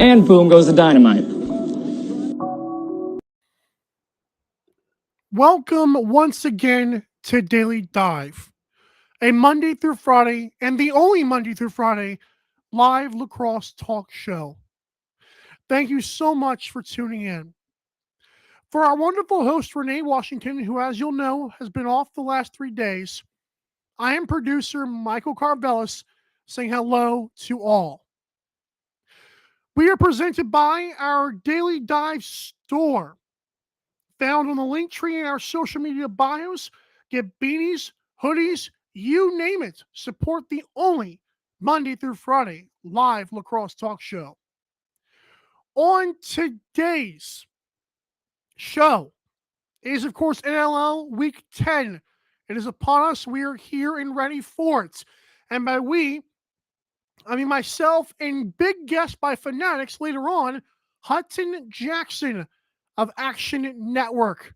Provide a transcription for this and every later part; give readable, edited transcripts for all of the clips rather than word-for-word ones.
And boom goes the dynamite. Welcome once again to Daily Dive, a Monday through Friday, and the only Monday through Friday, live lacrosse talk show. Thank you so much for tuning in. For our wonderful host, Renee Washington, who, as you'll know, has been off the last 3 days, I am producer Michael Carvelis saying hello to all. We are presented by our Daily Dive store, found on the link tree in our social media bios. Get beanies, hoodies, you name it. Support the only Monday through Friday live lacrosse talk show. On today's show is, of course, NLL Week 10. It is upon us. We are here and ready for it. And by we, I mean myself and big guest by Fanatics later on, Hutton Jackson of Action Network.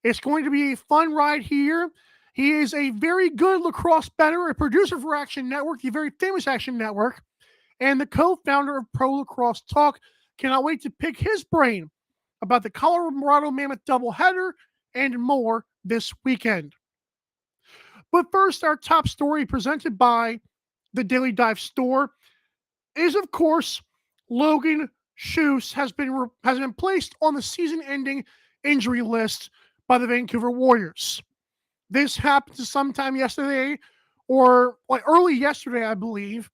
It's going to be a fun ride here. He is a very good lacrosse bettor, a producer for Action Network, the very famous Action Network, and the co-founder of Pro Lacrosse Talk. Cannot wait to pick his brain about the Colorado Mammoth doubleheader and more this weekend. But first, our top story presented by the Daily Dive store is, of course, Logan Schuss has been placed on the season-ending injury list by the Vancouver Warriors. This happened sometime yesterday, or like early yesterday, I believe.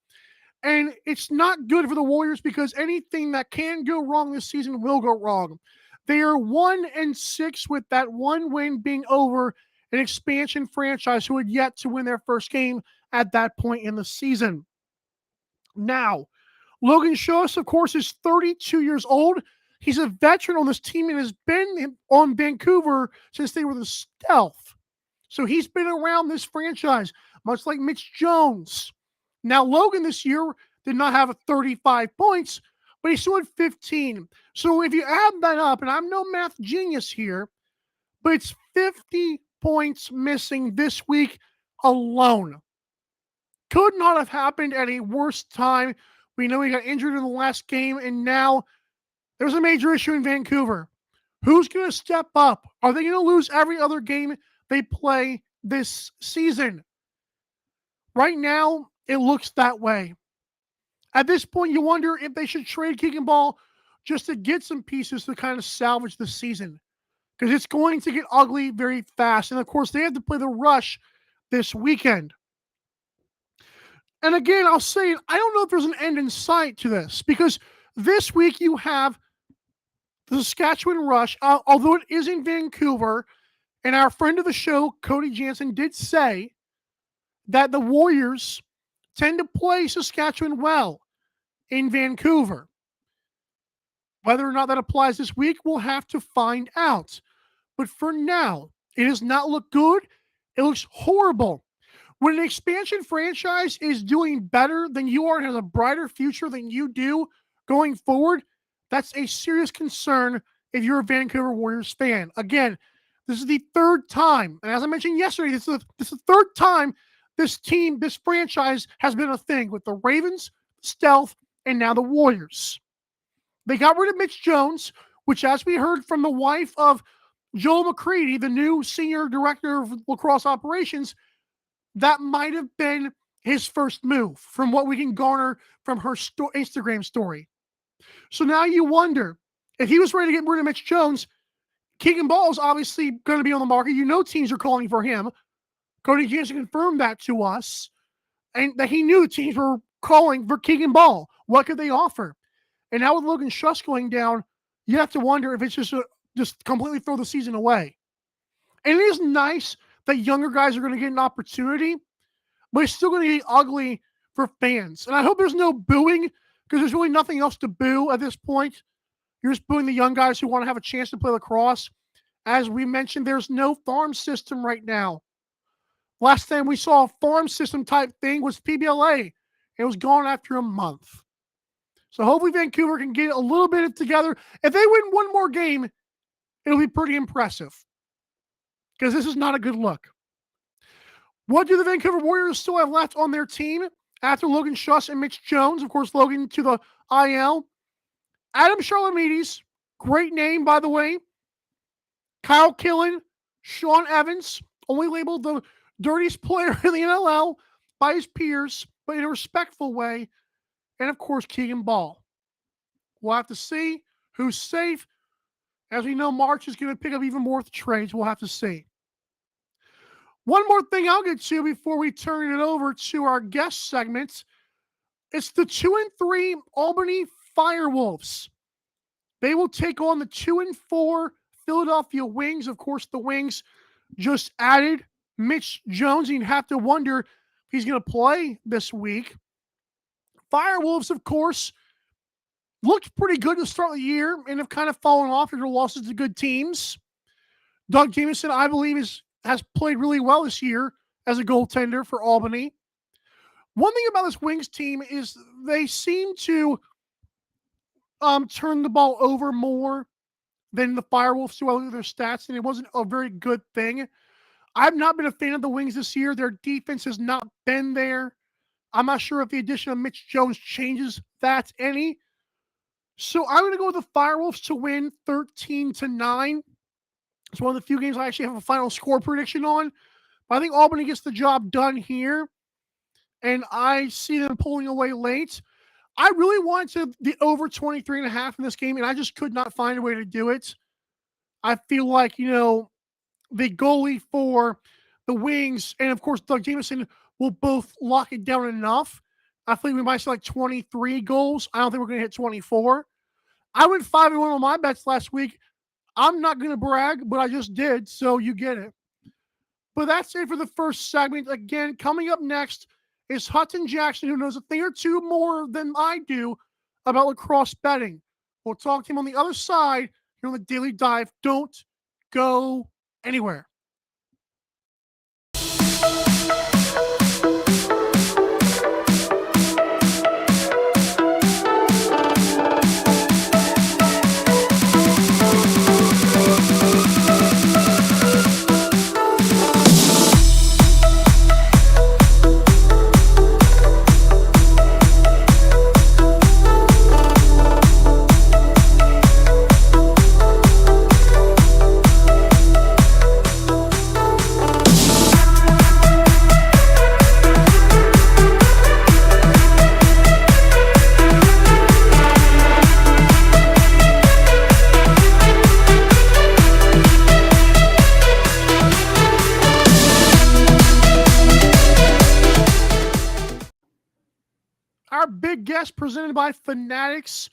And it's not good for the Warriors because anything that can go wrong this season will go wrong. They are 1-6 with that one win being over an expansion franchise who had yet to win their first game at that point in the season. Now, Logan Schuss, of course, is 32 years old. He's a veteran on this team and has been on Vancouver since they were the Stealth. So he's been around this franchise, much like Mitch Jones. Now, Logan this year did not have 35 points, but he still had 15. So if you add that up, and I'm no math genius here, but it's 50 points missing this week alone. Could not have happened at a worse time. We know he got injured in the last game, and now there's a major issue in Vancouver. Who's going to step up? Are they going to lose every other game they play this season? Right now, it looks that way. At this point, you wonder if they should trade Keegan Ball just to get some pieces to kind of salvage the season, because it's going to get ugly very fast. And, of course, they have to play the Rush this weekend. And again, I'll say, I don't know if there's an end in sight to this, because this week you have the Saskatchewan Rush, although it is in Vancouver, and our friend of the show, Cody Jansen, did say that the Warriors tend to play Saskatchewan well in Vancouver. Whether or not that applies this week, we'll have to find out. But for now, it does not look good. It looks horrible. When an expansion franchise is doing better than you are and has a brighter future than you do going forward, that's a serious concern if you're a Vancouver Warriors fan. Again, this is the third time, and as I mentioned yesterday, this is the third time this franchise has been a thing with the Ravens, Stealth, and now the Warriors. They got rid of Mitch Jones, which, as we heard from the wife of Joel McCready, the new senior director of lacrosse operations, that might have been his first move from what we can garner from her Instagram story. So now you wonder, if he was ready to get rid of Mitch Jones, Keegan Ball is obviously going to be on the market. You know teams are calling for him. Cody Jansen confirmed that to us, and that he knew teams were calling for Keegan Ball. What could they offer? And now with Logan Schuss going down, you have to wonder if it's just completely throw the season away. And it is nice that younger guys are going to get an opportunity, but it's still going to get ugly for fans. And I hope there's no booing, because there's really nothing else to boo at this point. You're just booing the young guys who want to have a chance to play lacrosse. As we mentioned, there's no farm system right now. Last time we saw a farm system type thing was PBLA. It was gone after a month. So hopefully Vancouver can get a little bit together. If they win one more game, it'll be pretty impressive, because this is not a good look. What do the Vancouver Warriors still have left on their team after Logan Schuss and Mitch Jones? Of course, Logan to the IL. Adam Charlamides, great name, by the way. Kyle Killen, Sean Evans, only labeled the dirtiest player in the NLL by his peers, but in a respectful way. And of course, Keegan Ball. We'll have to see who's safe. As we know, March is going to pick up even more trades. We'll have to see. One more thing I'll get to before we turn it over to our guest segment. It's the 2-3 Albany Firewolves. They will take on the 2-4 Philadelphia Wings. Of course, the Wings just added Mitch Jones. You'd have to wonder if he's going to play this week. Firewolves, of course, looked pretty good to start the year and have kind of fallen off after losses to good teams. Doug Jameson, I believe, has played really well this year as a goaltender for Albany. One thing about this Wings team is they seem to turn the ball over more than the Firewolves do. I look at their stats, and it wasn't a very good thing. I've not been a fan of the Wings this year. Their defense has not been there. I'm not sure if the addition of Mitch Jones changes that any. So I'm going to go with the Firewolves to win 13-9. It's one of the few games I actually have a final score prediction on. But I think Albany gets the job done here. And I see them pulling away late. I really wanted the over 23.5 in this game, and I just could not find a way to do it. I feel like, the goalie for the Wings and, of course, Doug Jameson will both lock it down enough. I think we might see like 23 goals. I don't think we're going to hit 24. I went 5-1 on my bets last week. I'm not going to brag, but I just did, so you get it. But that's it for the first segment. Again, coming up next is Hutton Jackson, who knows a thing or two more than I do about lacrosse betting. We'll talk to him on the other side here on the Daily Dive. Don't go anywhere. Our big guest presented by Fanatics,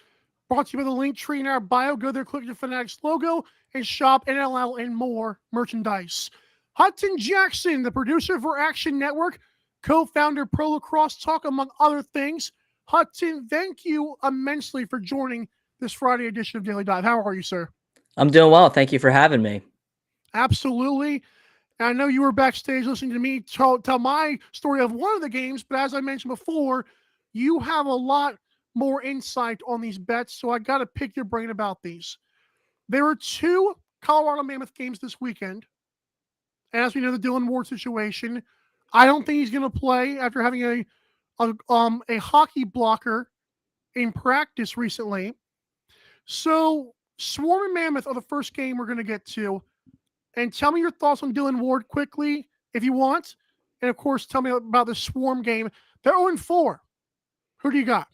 brought to you by the link tree in our bio. Go there, click the Fanatics logo, and shop NLL and more merchandise. Hutton Jackson, the producer for Action Network, co-founder Pro Lacrosse Talk, among other things. Hutton, thank you immensely for joining this Friday edition of Daily Dive. How are you, sir? I'm doing well. Thank you for having me. Absolutely. And I know you were backstage listening to me tell my story of one of the games, but as I mentioned before, you have a lot more insight on these bets, so I got to pick your brain about these. There are two Colorado Mammoth games this weekend. As we know, the Dylan Ward situation, I don't think he's going to play after having a hockey blocker in practice recently. So Swarm and Mammoth are the first game we're going to get to. And tell me your thoughts on Dylan Ward quickly, if you want. And, of course, tell me about the Swarm game. They're 0-4. Who do you got?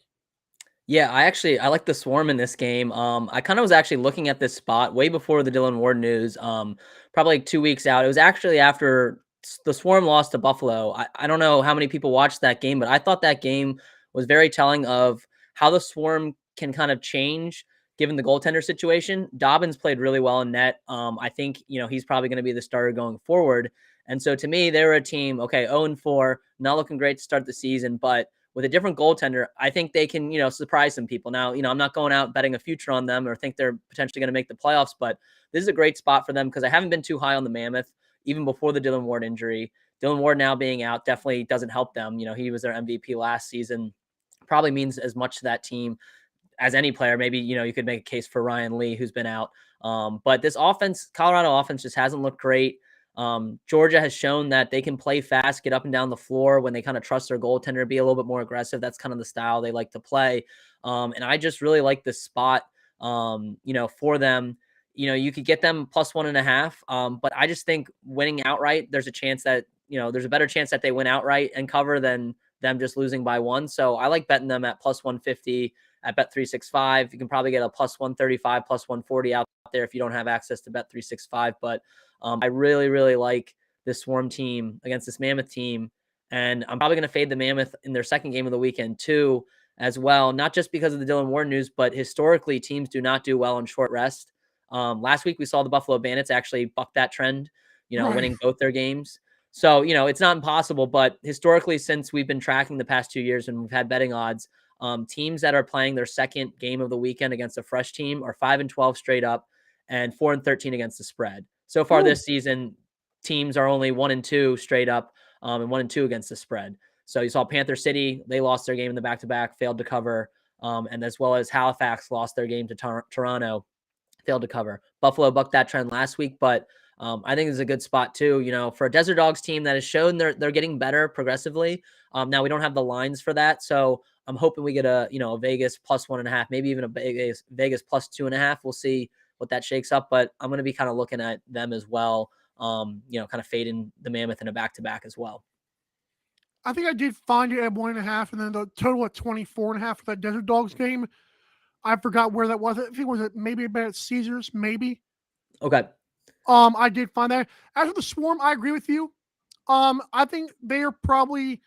Yeah, I like the Swarm in this game. I kind of was actually looking at this spot way before the Dylan Ward news, probably like 2 weeks out. It was actually after the Swarm lost to Buffalo. I don't know how many people watched that game, but I thought that game was very telling of how the Swarm can kind of change given the goaltender situation. Dobbins played really well in net. I think, he's probably going to be the starter going forward. And so to me, they were a team, okay, 0-4, not looking great to start the season, but with a different goaltender, I think they can, surprise some people. Now, I'm not going out betting a future on them or think they're potentially going to make the playoffs, but this is a great spot for them because I haven't been too high on the Mammoth, even before the Dylan Ward injury. Dylan Ward now being out definitely doesn't help them. He was their MVP last season. Probably means as much to that team as any player. Maybe, you could make a case for Ryan Lee, who's been out. But this offense, Colorado offense, just hasn't looked great. Georgia has shown that they can play fast, get up and down the floor when they kind of trust their goaltender, be a little bit more aggressive. That's kind of the style they like to play. And I just really like this spot for them. You could get them plus 1.5. But I just think winning outright, there's a chance that, there's a better chance that they win outright and cover than them just losing by one. So I like betting them at plus 150 at Bet365. You can probably get a plus 135, plus 140 out there if you don't have access to Bet365. But I really, really like this Swarm team against this Mammoth team. And I'm probably going to fade the Mammoth in their second game of the weekend too, as well. Not just because of the Dylan Ward news, but historically teams do not do well in short rest. Last week we saw the Buffalo Bandits actually buck that trend, Right. winning both their games. So, it's not impossible, but historically, since we've been tracking the past 2 years and we've had betting odds, teams that are playing their second game of the weekend against a fresh team are 5-12 straight up and 4-13 against the spread. So far Ooh. this season, teams are only 1-2 straight up and 1-2 against the spread. So you saw Panther City, they lost their game in the back-to-back, failed to cover, and as well as Halifax lost their game to Toronto, failed to cover. Buffalo bucked that trend last week, but I think it's a good spot too, for a Desert Dogs team that has shown they're getting better progressively. Now we don't have the lines for that. So I'm hoping we get a Vegas plus 1.5, maybe even a Vegas plus 2.5. We'll see what that shakes up, but I'm going to be kind of looking at them as well. Kind of fading the Mammoth in a back-to-back as well. I think I did find it at 1.5, and then the total at 24.5 for that Desert Dogs game. I forgot where that was. I think it was maybe about at Caesars, maybe. Okay. I did find that. As for the Swarm, I agree with you. I think they are probably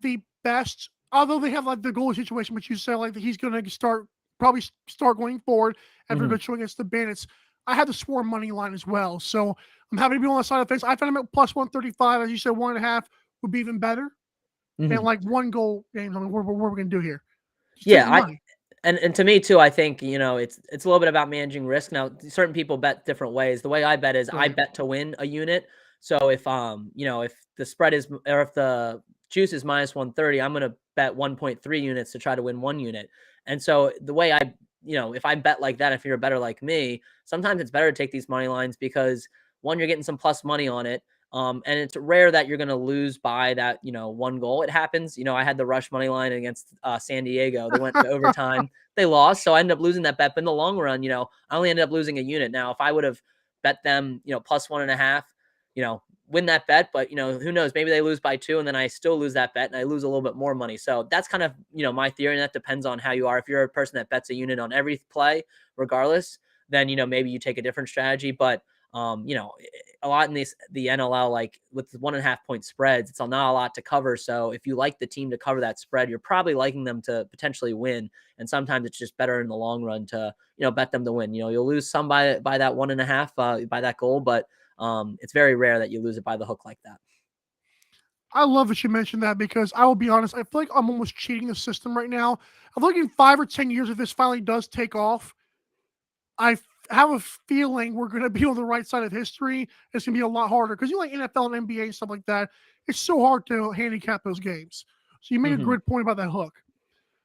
the best, although they have like the goalie situation, which you said like he's going to probably start going forward after a good show against the Bandits. I had the Swarm money line as well, so I'm happy to be on the side of things. I found them at plus 135, as you said, 1.5 would be even better. And like one goal games. I mean, what are we going to do here? Just take the money. And to me too, I think, it's a little bit about managing risk. Now, certain people bet different ways. The way I bet is I bet to win a unit. So if if the spread is, or if the juice is minus 130, I'm going to bet 1.3 units to try to win 1 unit. And so the way if I bet like that, if you're a better like me, sometimes it's better to take these money lines because one, you're getting some plus money on it. And it's rare that you're going to lose by that, 1 goal. It happens. I had the Rush money line against San Diego. They went to overtime. They lost. So I ended up losing that bet. But in the long run, I only ended up losing a unit. Now, if I would have bet them, plus 1.5, win that bet. But, who knows? Maybe they lose by 2 and then I still lose that bet and I lose a little bit more money. So that's kind of, my theory. And that depends on how you are. If you're a person that bets a unit on every play, regardless, then, maybe you take a different strategy. But, a lot in the NLL, like with 1.5 point spreads, it's not a lot to cover. So if you like the team to cover that spread, you're probably liking them to potentially win. And sometimes it's just better in the long run to, bet them to win. You'll lose some by that 1.5, by that goal, but it's very rare that you lose it by the hook like that. I love that you mentioned that because I will be honest, I feel like I'm almost cheating the system right now. I feel like in 5 or 10 years, if this finally does take off, I have a feeling we're going to be on the right side of history. It's going to be a lot harder because like NFL and NBA and stuff like that, it's so hard to handicap those games. So you made a great point about that hook.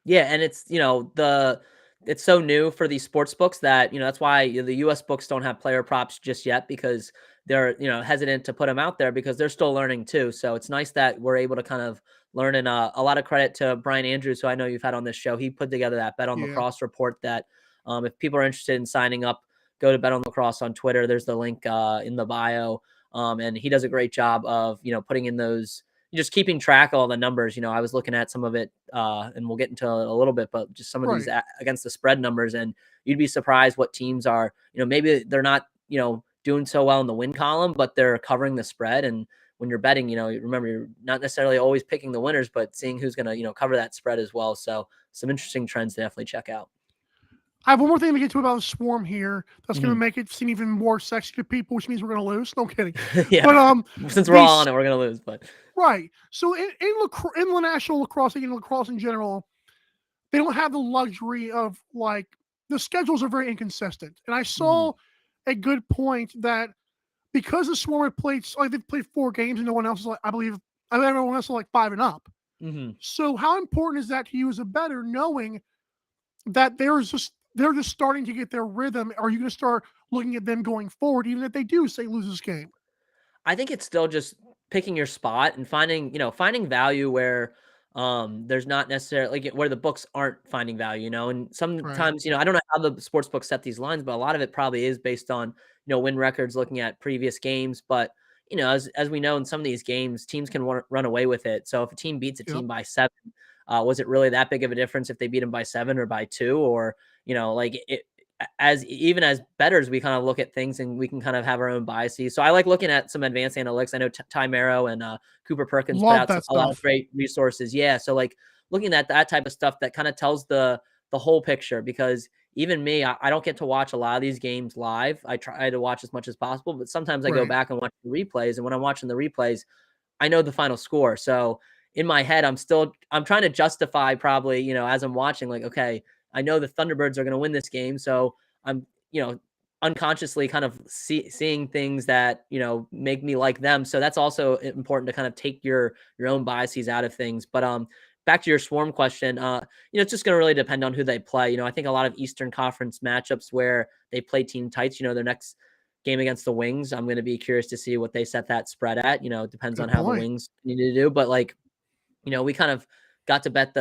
Yeah, and it's it's so new for these sports books that that's why the U.S. books don't have player props just yet because they're hesitant to put them out there because they're still learning too. So it's nice that we're able to kind of learn. And a lot of credit to Brian Andrews, who I know you've had on this show. He put together that Bet on Lacrosse report that if people are interested in signing up, go to Bet on Lacrosse on Twitter. There's the link in the bio, and he does a great job of putting in those. Just keeping track of all the numbers. I was looking at some of it, and we'll get into it a little bit, but just some of these against the spread numbers, and you'd be surprised what teams are, maybe they're not, doing so well in the win column, but they're covering the spread. And when you're betting, remember, you're not necessarily always picking the winners, but seeing who's going to, cover that spread as well. So some interesting trends to definitely check out. I have one more thing to get to about the Swarm here that's going to make it seem even more sexy to people, which means we're going to lose. No kidding. Yeah. But since we're all on it, we're going to lose. But right. So in the national lacrosse, in lacrosse in general, they don't have the luxury of like the schedules are very inconsistent. And I saw a good point that because the Swarm had played, like they've played 4 games and no one else is like, I believe everyone else is like 5 and up. So how important is that to you as a bettor, knowing that they're just starting to get their rhythm? Are you going to start looking at them going forward, even if they do say lose this game? I think it's still just picking your spot and finding value where, There's not necessarily like where the books aren't finding value, and Right. sometimes, I don't know how the sports books set these lines, but a lot of it probably is based on, win records, looking at previous games. But, as we know, in some of these games, teams can run away with it. So if a team beats a Yep. team by 7, was it really that big of a difference if they beat them by 7 or by 2? Or, like it, as even as bettors, we kind of look at things and we can kind of have our own biases. So I like looking at some advanced analytics. I know Ty Mero and Cooper Perkins put Love out that a lot of stuff. great resources. Yeah. So like looking at that type of stuff that kind of tells the whole picture, because even me, I don't get to watch a lot of these games live. I try to watch as much as possible, but sometimes I go Right. back and watch the replays. And when I'm watching the replays, I know the final score. So in my head, I'm trying to justify, probably, as I'm watching, like, okay, I know the Thunderbirds are going to win this game. So I'm, unconsciously kind of seeing things that, make me like them. So that's also important to kind of take your own biases out of things. But back to your swarm question, it's just going to really depend on who they play. I think a lot of Eastern Conference matchups where they play team tights, their next game against the Wings, I'm going to be curious to see what they set that spread at. It depends on Good how the point. Wings need to do. But like, we kind of I got to bet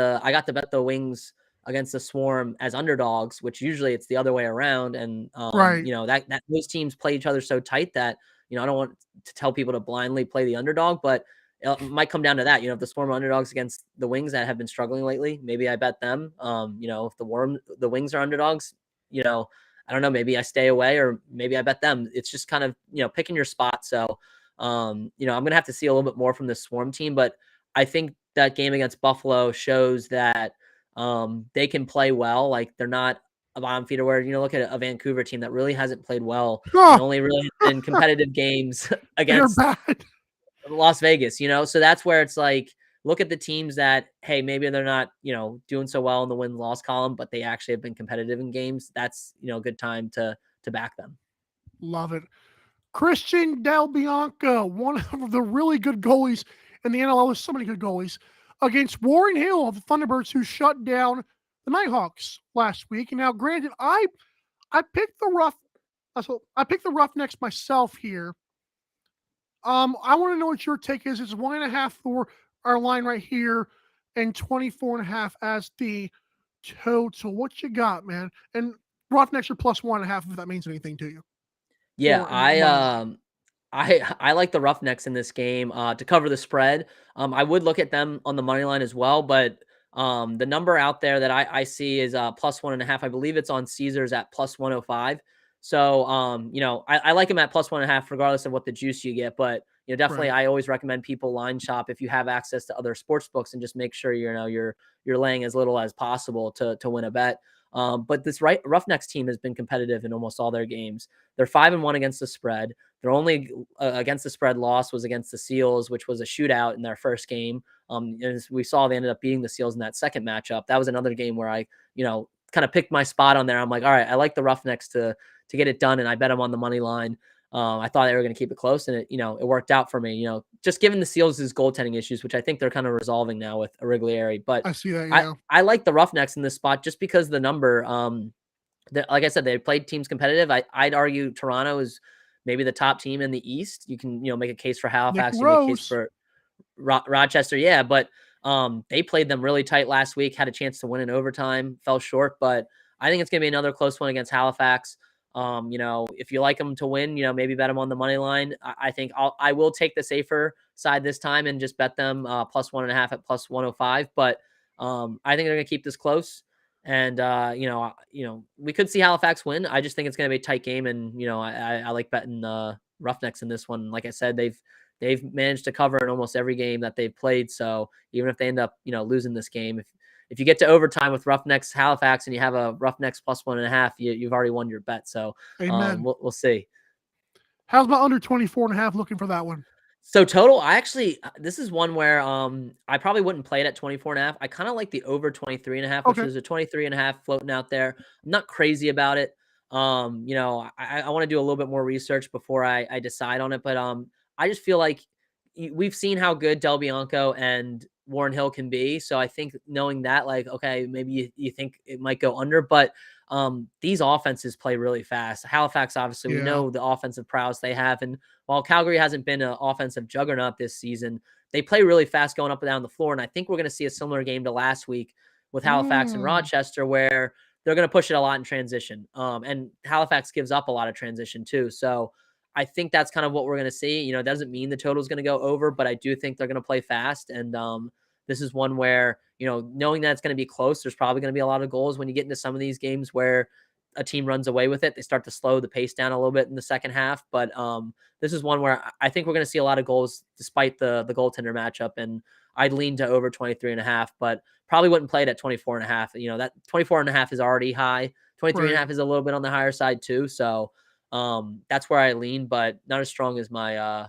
the Wings against the Swarm as underdogs, which usually it's the other way around. And Right. that those teams play each other so tight that, I don't want to tell people to blindly play the underdog, but it might come down to that. If the Swarm are underdogs against the Wings that have been struggling lately, maybe I bet them. If the Wings are underdogs, I don't know, maybe I stay away, or maybe I bet them. It's just kind of, picking your spot. So I'm gonna have to see a little bit more from the Swarm team, but I think that game against Buffalo shows that they can play well. Like, they're not a bottom feeder, where, look at a Vancouver team that really hasn't played well and Oh, only really in competitive games they're against bad. Las Vegas. So that's where it's like, look at the teams that, hey, maybe they're not, doing so well in the win-loss column, but they actually have been competitive in games. That's, a good time to back them. Love it. Christian Del Bianco, one of the really good goalies in the NLL, with so many good goalies, against Warren Hill of the Thunderbirds, who shut down the Nighthawks last week. And now, granted, I picked the I picked the Roughnecks myself here. I want to know what your take is. It's 1.5 for our line right here, and 24.5 as the total. What you got, man? And Roughnecks are plus 1.5, if that means anything to you, Yeah, for money line. I like the Roughnecks in this game to cover the spread. I would look at them on the money line as well, but the number out there that I see is plus 1.5. I believe it's on Caesars at plus 105. So I like them at plus 1.5 regardless of what the juice you get. But definitely, Right. I always recommend people line shop if you have access to other sports books, and just make sure you're laying as little as possible to win a bet. But this Roughnecks team has been competitive in almost all their games. They're 5-1 against the spread. Their only against the spread loss was against the Seals, which was a shootout in their first game. As we saw, they ended up beating the Seals in that second matchup. That was another game where I, kind of picked my spot on there. I'm like, all right, I like the Roughnecks to get it done, and I bet them on the money line. I thought they were going to keep it close, and it worked out for me. Just given the Seals' goaltending issues, which I think they're kind of resolving now with Origlieri. But I see that, I yeah. I like the Roughnecks in this spot just because the number. Like I said, they played teams competitive. I'd argue Toronto is maybe the top team in the East. You can, make a case for Nick Halifax. You make a case Rose. for Rochester. Yeah, but they played them really tight last week. Had a chance to win in overtime. Fell short, but I think it's gonna be another close one against Halifax. If you like them to win, maybe bet them on the money line. I think I will take the safer side this time and just bet them plus 1.5 at plus 105. But I think they're gonna keep this close. And we could see Halifax win. I just think it's going to be a tight game, and I like betting the Roughnecks in this one. Like I said, they've managed to cover in almost every game that they've played. So even if they end up losing this game, if you get to overtime with Roughnecks Halifax and you have a Roughnecks plus 1.5, you've already won your bet. So Amen. we'll see. How's my under 24.5 looking for that one? So total, I actually this is one where I probably wouldn't play it at 24.5. I kind of like the over 23.5, which Okay. is a 23.5 floating out there. I'm not crazy about it. I want to do a little bit more research before I decide on it. But I just feel like we've seen how good Del Bianco and Warren Hill can be. So I think knowing that, like, okay, maybe you think it might go under, but these offenses play really fast. Halifax, obviously, we Yeah. know the offensive prowess they have. And while Calgary hasn't been an offensive juggernaut this season, they play really fast going up and down the floor. And I think we're going to see a similar game to last week with Halifax and Mm. Rochester, where they're going to push it a lot in transition. And Halifax gives up a lot of transition too. So I think that's kind of what we're going to see. You know, it doesn't mean the total is going to go over, but I do think they're going to play fast. And this is one where, you know, knowing that it's going to be close, there's probably going to be a lot of goals when you get into some of these games where a team runs away with it. They start to slow the pace down a little bit in the second half. But this is one where I think we're going to see a lot of goals despite the goaltender matchup. And I'd lean to over 23.5, but probably wouldn't play it at 24.5. You know, that 24.5 is already high. 23.5 Right. is a little bit on the higher side too. So that's where I lean, but not as strong as my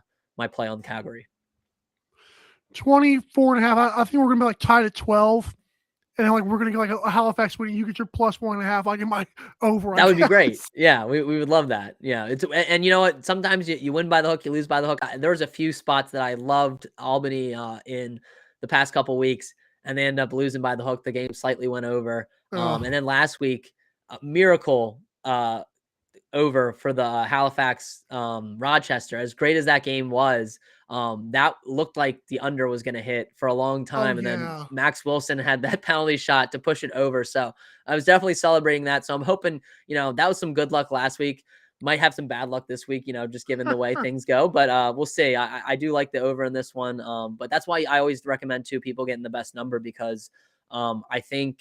play on Calgary. 24.5. I think we're gonna be like tied at 12. And then like we're gonna get like a Halifax winning. You get your +1.5. I get my over, I That would be great. guess. Yeah, we would love that. Yeah, and you know what? Sometimes you win by the hook, you lose by the hook. There was a few spots that I loved Albany in the past couple weeks, and they end up losing by the hook. The game slightly went over. And then last week, miracle over for the Halifax Rochester. As great as that game was, that looked like the under was going to hit for a long Oh time. And then yeah. Max Wilson had that penalty shot to push it over. So I was definitely celebrating that. So I'm hoping, you know, that was some good luck last week. Might have some bad luck this week, you know, just given the way things go. But we'll see. I do like the over in this one. But that's why I always recommend two people getting the best number because I think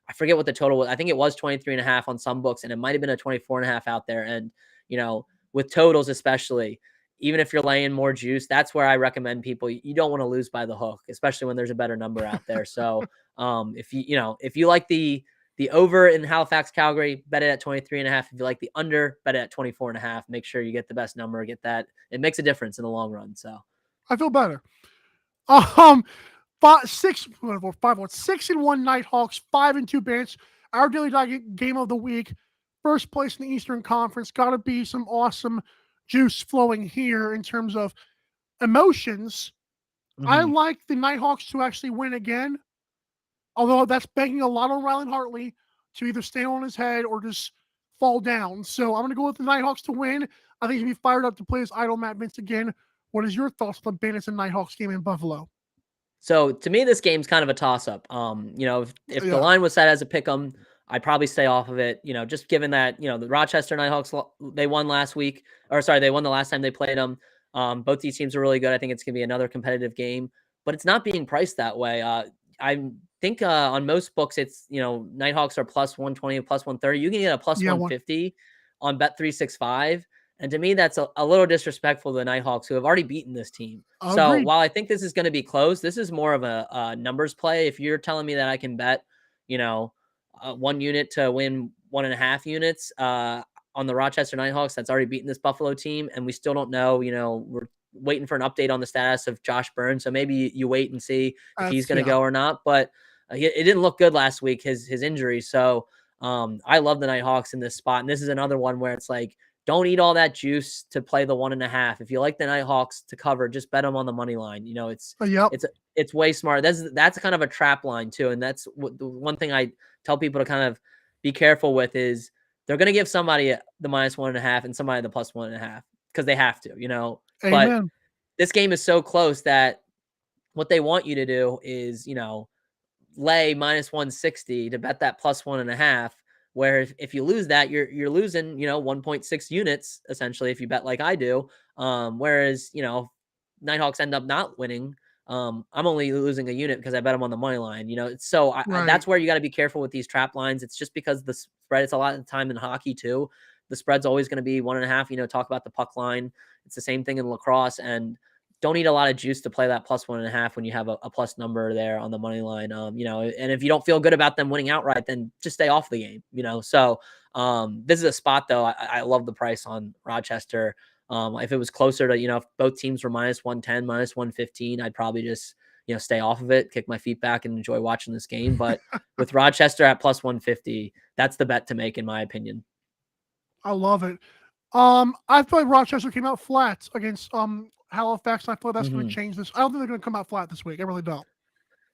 I forget what the total was. I think it was 23.5 on some books, and it might have been a 24.5 out there. And, you know, with totals, especially, even if you're laying more juice, that's where I recommend people. You don't want to lose by the hook, especially when there's a better number out there. So if you like the over in Halifax, Calgary, bet it at 23.5. If you like the under, bet it at 24.5. Make sure you get the best number, get that. It makes a difference in the long run. So I feel better. Um, five, six, whatever, 6-1 Nighthawks, 5-2 Bandits. Our daily game of the week, first place in the Eastern Conference. Got to be some awesome juice flowing here in terms of emotions. I mhm. like the Nighthawks to actually win again, although that's banking a lot on Rylan Hartley to either stay on his head or just fall down. So I'm going to go with the Nighthawks to win. I think he'll be fired up to play his idol Matt Vince again. What is your thoughts on the Bandits and Nighthawks game in Buffalo? So to me, this game's kind of a toss up. You know, if the Yeah. line was set as a pick 'em, I'd probably stay off of it. You know, just given that, you know, the Rochester Nighthawks, they won last week, or sorry, they won the last time they played them. Both these teams are really good. I think it's going to be another competitive game, but it's not being priced that way. I think on most books, it's, you know, Nighthawks are +120, +130. You can get a plus Yeah. one One. fifty on Bet365. And to me, that's a little disrespectful to the Nighthawks, who have already beaten this team. So Agreed. while I think this is going to be close, this is more of a numbers play. If you're telling me that I can bet, you know, 1 unit to win 1.5 units on the Rochester Nighthawks, that's already beaten this Buffalo team, and we still don't know. You know, we're waiting for an update on the status of Josh Burns, so maybe you wait and see if he's That's going to yeah. go or not. But it didn't look good last week, his injury. So I love the Nighthawks in this spot, and this is another one where it's like, don't eat all that juice to play the 1.5. If you like the Nighthawks to cover, just bet them on the money line. You know, Yep. it's way smart. That's kind of a trap line too, and that's what the one thing I tell people to kind of be careful with is they're going to give somebody the -1.5 and somebody the +1.5 because they have to. You know, but Amen. this game is so close that what they want you to do is, you know, lay -160 to bet that +1.5. Where if you lose that, you're losing, you know, 1.6 units essentially if you bet like I do. Whereas, you know, Nighthawks end up not winning. I'm only losing a unit because I bet them on the money line. You know, so Right. that's where you got to be careful with these trap lines. It's just because the spread. It's a lot of the time in hockey too. The spread's always going to be 1.5. You know, talk about the puck line. It's the same thing in lacrosse, and don't need a lot of juice to play that +1.5 when you have a plus number there on the money line. You know, and if you don't feel good about them winning outright, then just stay off the game, you know? So, this is a spot though. I love the price on Rochester. If it was closer to, you know, if both teams were -110, -115, I'd probably just, you know, stay off of it, kick my feet back and enjoy watching this game. But with Rochester at +150, that's the bet to make in my opinion. I love it. I feel like Rochester came out flat against Halifax. And I feel like that's going to Mhm. change this. I don't think they're going to come out flat this week. I really don't.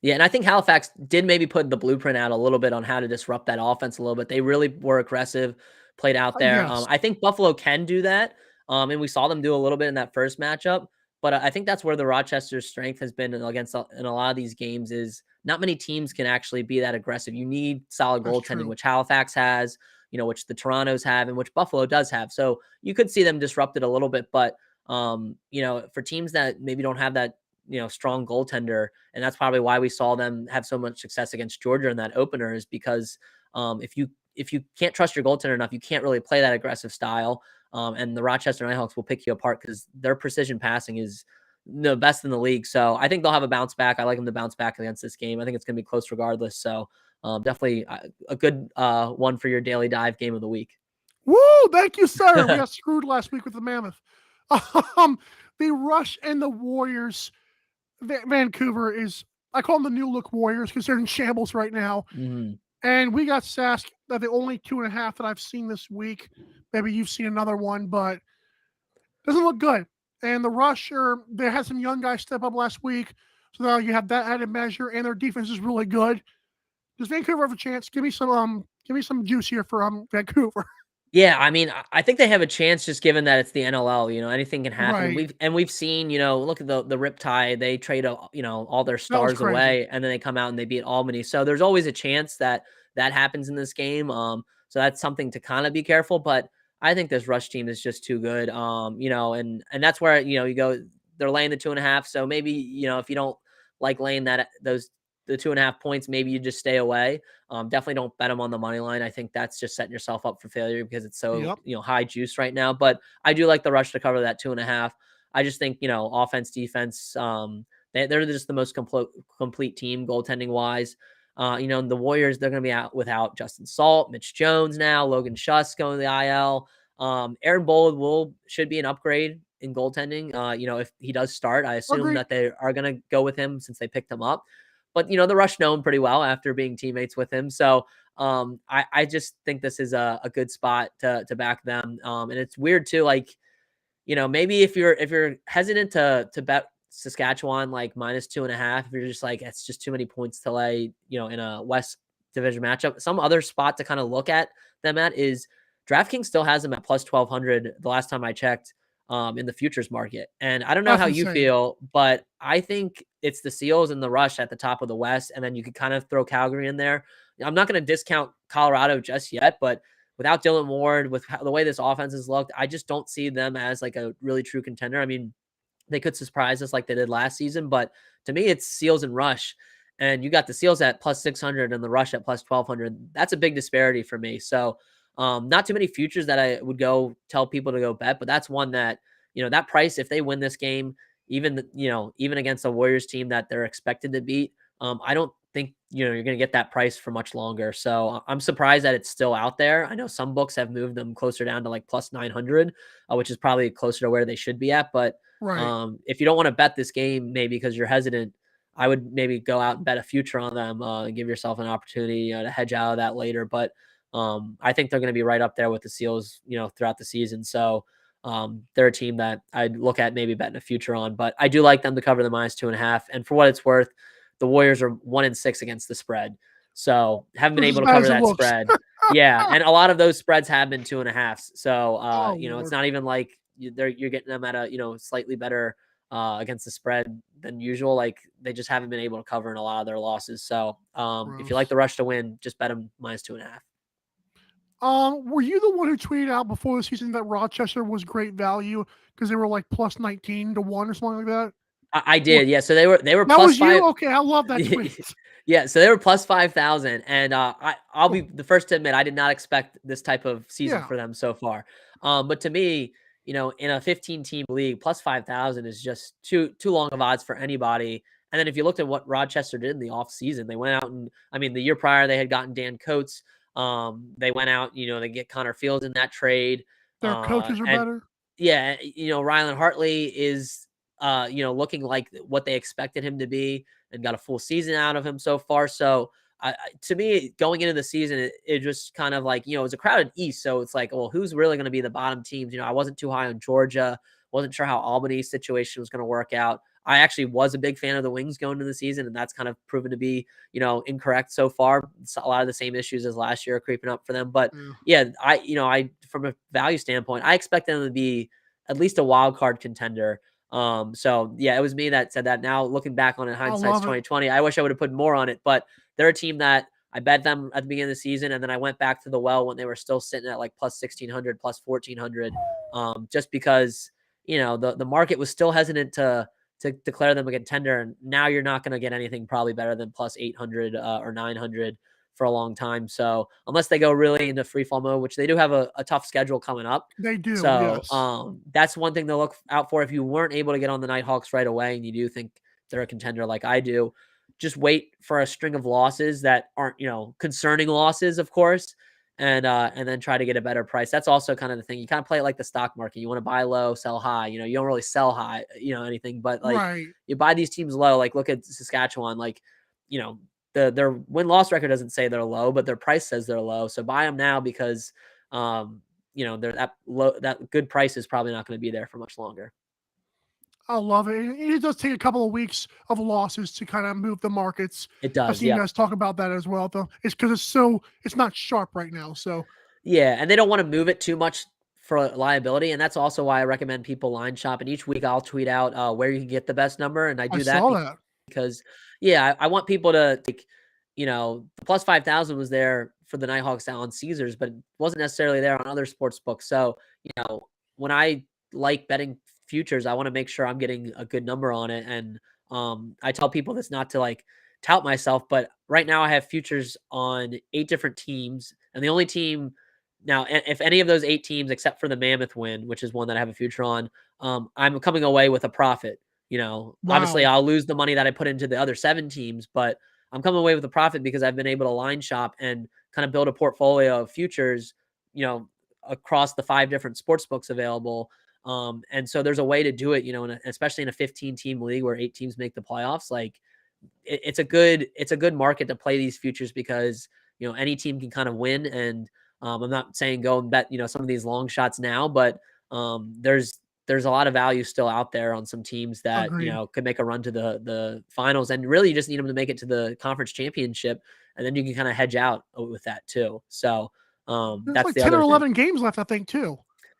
Yeah, and I think Halifax did maybe put the blueprint out a little bit on how to disrupt that offense a little bit. They really were aggressive, played out there. Yes. I think Buffalo can do that, and we saw them do a little bit in that first matchup. But I think that's where the Rochester's strength has been against in a lot of these games is not many teams can actually be that aggressive. You need solid That's goaltending, true. which Halifax has, which the Torontos have, and which Buffalo does have. So you could see them disrupted a little bit, but for teams that maybe don't have that, strong goaltender, and that's probably why we saw them have so much success against Georgia in that opener is because if you can't trust your goaltender enough, you can't really play that aggressive style. And the Rochester Nighthawks will pick you apart because their precision passing is the best in the league. So I think they'll have a bounce back. I like them to bounce back against this game. I think it's going to be close regardless. So definitely a good one for your daily dive game of the week. Woo! Thank you, sir. We got screwed last week with the Mammoth. Um, the Rush and the Warriors. Vancouver is, I call them the new look Warriors because they're in shambles right now. Mm-hmm. And we got Sask, the only 2.5 that I've seen this week. Maybe you've seen another one, but doesn't look good. And the Rush, they had some young guys step up last week. So now you have that added measure, and their defense is really good. Does Vancouver have a chance? Give me some juice here for Vancouver. Yeah, I mean, I think they have a chance just given that it's the NLL. Anything can happen. Right. We've seen, look at the Riptide. They trade, all their That was stars crazy. away, and then they come out and they beat Albany. So there's always a chance that that happens in this game. So that's something to kind of be careful. But I think this Rush team is just too good. And that's where you go. They're laying the 2.5. So maybe if you don't like laying the 2.5 points, maybe you just stay away. Definitely don't bet them on the money line. I think that's just setting yourself up for failure because it's so Yep. high juice right now. But I do like the Rush to cover that 2.5. I just think offense, defense, they're just the most complete team goaltending wise. The Warriors, they're going to be out without Justin Salt, Mitch Jones now, Logan Schuss going to the IL. Aaron Bold should be an upgrade in goaltending. If he does start, I assume Agreed. that they are going to go with him since they picked him up. But the Rush know him pretty well after being teammates with him. So I just think this is a good spot to back them. And it's weird too, like, maybe if you're hesitant to bet Saskatchewan like -2.5, if you're just like it's just too many points to lay, in a West Division matchup. Some other spot to kind of look at them at is DraftKings still has them at +1,200 the last time I checked in the futures market. And I don't know That's how you insane. feel, but I think it's the Seals and the Rush at the top of the West, and then you could kind of throw Calgary in there. I'm not going to discount Colorado just yet, but without Dylan Ward, with the way this offense has looked, I just don't see them as like a really true contender. I mean, they could surprise us like they did last season, but to me, it's Seals and Rush. And you got the Seals at +600 and the Rush at +1,200. That's a big disparity for me. So, not too many futures that I would go tell people to go bet, but that's one that, that price, if they win this game, even against a Warriors team that they're expected to beat, I don't think, you're going to get that price for much longer. So I'm surprised that it's still out there. I know some books have moved them closer down to like +900, which is probably closer to where they should be at. But Right. if you don't want to bet this game, maybe because you're hesitant, I would maybe go out and bet a future on them and give yourself an opportunity to hedge out of that later. But I think they're going to be right up there with the Seals, throughout the season. So they're a team that I'd look at maybe betting a future on. But I do like them to cover the -2.5. And for what it's worth, the Warriors are 1-6 against the spread. So haven't been This is able as to bad cover as it that looks. spread. Yeah, and a lot of those spreads have been 2.5s. So Oh it's Lord. not even like you're getting them at a slightly better against the spread than usual. Like they just haven't been able to cover in a lot of their losses. So if you like Gross. the Rush to win, just bet them -2.5. Were you the one who tweeted out before the season that Rochester was great value because they were like +19 to 1 or something like that? I What? did, yeah. So they were That plus was you? five. Okay, I love that tweet. Yeah, so they were plus 5,000, and I'll be Cool. the first to admit I did not expect this type of season Yeah, for them so far. But to me, in a 15-team league, plus 5,000 is just too long of odds for anybody. And then if you looked at what Rochester did in the offseason, they went out and I mean the year prior they had gotten Dan Coates. They went out, they get Connor Fields in that trade. their coaches are And better. yeah, Rylan Hartley is, looking like what they expected him to be and got a full season out of him so far. So, to me, going into the season, it just kind of like, it was a crowded East. So it's like, well, who's really going to be the bottom teams? I wasn't too high on Georgia, wasn't sure how Albany's situation was going to work out. I actually was a big fan of the Wings going into the season, and that's kind of proven to be, incorrect so far. It's a lot of the same issues as last year are creeping up for them. But Yeah. yeah, I from a value standpoint, I expect them to be at least a wild card contender. So yeah, it was me that said that. Now looking back on it, I hindsight's love it. 2020. I wish I would have put more on it, but they're a team that I bet them at the beginning of the season, and then I went back to the well when they were still sitting at like plus 1600, plus 1400, just because the market was still hesitant to declare them a contender, and now you're not going to get anything probably better than plus 800 or 900 for a long time. So unless they go really into free fall mode, which they do have a tough schedule coming up. They do, So yes. that's one thing to look out for if you weren't able to get on the Nighthawks right away and you do think they're a contender like I do. Just wait for a string of losses that aren't, concerning losses, of course, and then try to get a better price. That's also kind of the thing. You kind of play it like the stock market. You want to buy low, sell high. You don't really sell high, anything, but like Right. you buy these teams low. Like look at Saskatchewan. Like, you know, their win loss record doesn't say they're low, but their price says they're low. So buy them now because they're that low. That good price is probably not going to be there for much longer. I love it. And it does take a couple of weeks of losses to kind of move the markets. It I've does, seen you yeah. guys talk about that as well, though. It's because it's not sharp right now. So Yeah, and they don't want to move it too much for liability, and that's also why I recommend people line shop. And each week I'll tweet out where you can get the best number, and I I do that saw that. because, yeah, I want people to like, the plus 5,000 was there for the Nighthawks on Caesars, but it wasn't necessarily there on other sports books. So, when I like betting futures, I want to make sure I'm getting a good number on it. And I tell people this not to like tout myself, but right now I have futures on 8 different teams, and the only team now, if any of those 8 teams, except for the Mammoth win, which is one that I have a future on, I'm coming away with a profit. Obviously, Wow. I'll lose the money that I put into the other 7 teams, but I'm coming away with a profit because I've been able to line shop and kind of build a portfolio of futures, across the 5 different sports books available. And so there's a way to do it, especially in a 15 team league where 8 teams make the playoffs. Like it's a good market to play these futures because any team can kind of win. And I'm not saying go and bet some of these long shots now, but there's a lot of value still out there on some teams that Agreed. could make a run to the finals. And really, you just need them to make it to the conference championship, and then you can kind of hedge out with that too. So There's that's like the 10 or other thing. 11 games left, I think, too.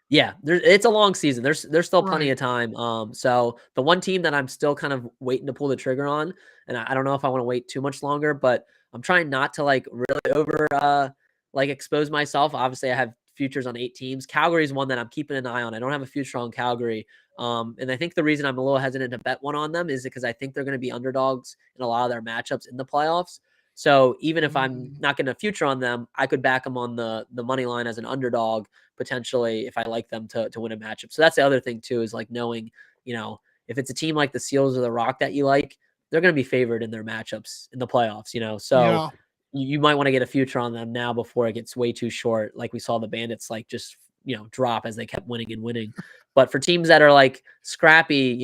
Yeah, it's a long season. There's still plenty Right. of time. So the one team that I'm still kind of waiting to pull the trigger on, and I don't know if I want to wait too much longer, but I'm trying not to like really over like expose myself. Obviously, I have futures on 8 teams. Calgary is one that I'm keeping an eye on. I don't have a future on Calgary. And I think the reason I'm a little hesitant to bet one on them is because I think they're going to be underdogs in a lot of their matchups in the playoffs. So even if I'm Mm, not getting a future on them, I could back them on the money line as an underdog potentially if I like them to win a matchup. So that's the other thing too, is like knowing, if it's a team like the Seals or the Rock that you like, they're going to be favored in their matchups in the playoffs. So yeah. you might want to get a future on them now before it gets way too short. Like we saw the Bandits like just, drop as they kept winning and winning. But for teams that are like scrappy,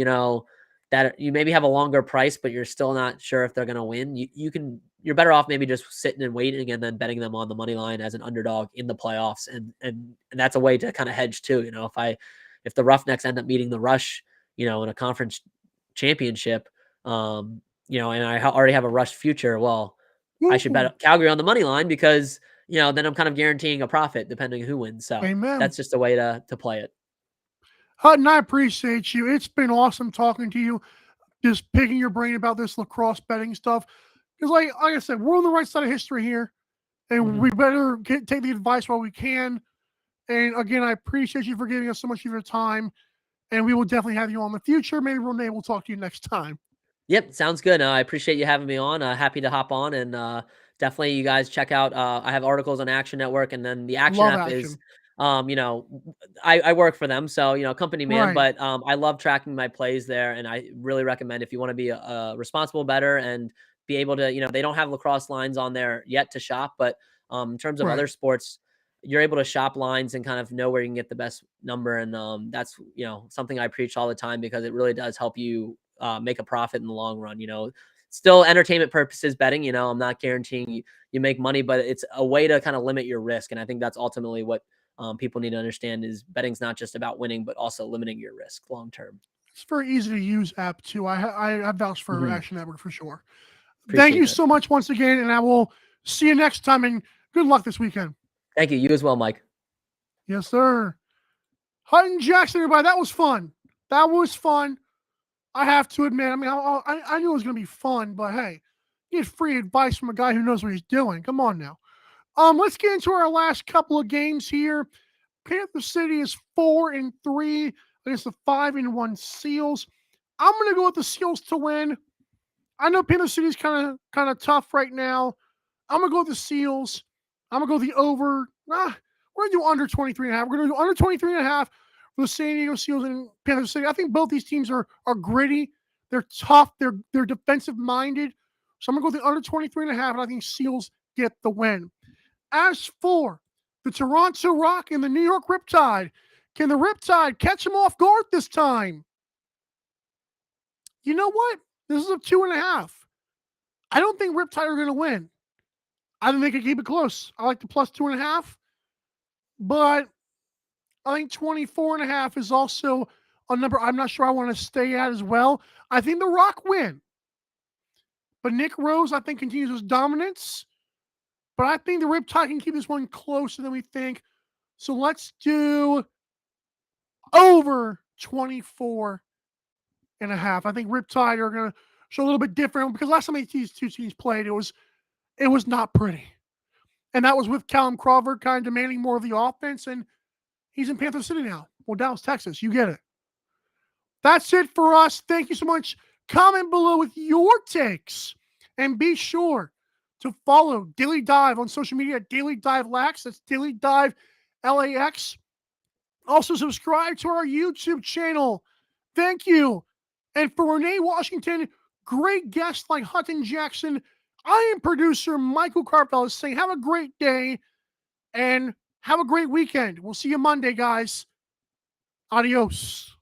that you maybe have a longer price, but you're still not sure if they're going to win. You're better off maybe just sitting and waiting and then betting them on the money line as an underdog in the playoffs. And that's a way to kind of hedge too. If the Roughnecks end up meeting the Rush, in a conference championship, and I already have a Rush future, well, I should Ooh, bet Calgary on the money line because, then I'm kind of guaranteeing a profit depending on who wins. So amen. that's just a way to play it. Hutton, I appreciate you. It's been awesome talking to you, just picking your brain about this lacrosse betting stuff. Because, like I said, we're on the right side of history here, and Mhm. we better take the advice while we can. And again, I appreciate you for giving us so much of your time. And we will definitely have you on in the future. Maybe Renee will talk to you next time. Yep, sounds good. I appreciate you having me on. Happy to hop on, and definitely you guys check out. I have articles on Action Network, and then the Action Love app is, action. I work for them, so company man. Right. But I love tracking my plays there, and I really recommend if you want to be a responsible bettor and be able to, they don't have lacrosse lines on there yet to shop, but in terms of Right. other sports, you're able to shop lines and kind of know where you can get the best number, and that's something I preach all the time because it really does help you make a profit in the long run. Still entertainment purposes betting. I'm not guaranteeing you make money, but it's a way to kind of limit your risk. And I think that's ultimately what people need to understand is betting's not just about winning, but also limiting your risk long term. It's a very easy to use app too. I vouch for Hmm. Action Network for sure. Thank Appreciate you that. so much once again, and I will see you next time. And good luck this weekend. Thank you. You as well, Mike. Yes, sir. Hutton Jackson, everybody. That was fun. That was fun. I have to admit, I mean, I knew it was going to be fun, but hey, you get free advice from a guy who knows what he's doing. Come on now. Let's get into our last couple of games here. Panther City is 4-3 against the 5-1 Seals. I'm going to go with the Seals to win. I know Panther City is kind of tough right now. I'm gonna go with the Seals. I'm gonna go the over. We're gonna do under 23.5. We're gonna do under 23.5 for the San Diego Seals and Panther City. I think both these teams are gritty. They're tough. They're defensive minded. So I'm gonna go with the under 23.5, and I think Seals get the win. As for the Toronto Rock and the New York Riptide, can the Riptide catch them off guard this time? You know what? This is a 2.5. I don't think Riptide are going to win. I think they could keep it close. I like the plus 2.5, but I think 24.5 is also a number I'm not sure I want to stay at as well. I think the Rock win, but Nick Rose, I think, continues his dominance. But I think the Riptide can keep this one closer than we think. So let's do over 24.5. I think Riptide are going to show a little bit different because last time these two teams played, it was not pretty. And that was with Callum Crawford kind of demanding more of the offense, and he's in Panther City now. Well, Dallas, Texas. You get it. That's it for us. Thank you so much. Comment below with your takes. And be sure to follow Daily Dive on social media at Daily Dive Lax. That's Daily Dive LAX. Also, subscribe to our YouTube channel. Thank you. And for Renee Washington, great guests like Hutton Jackson, I am producer Michael Carpel saying have a great day and have a great weekend. We'll see you Monday, guys. Adios.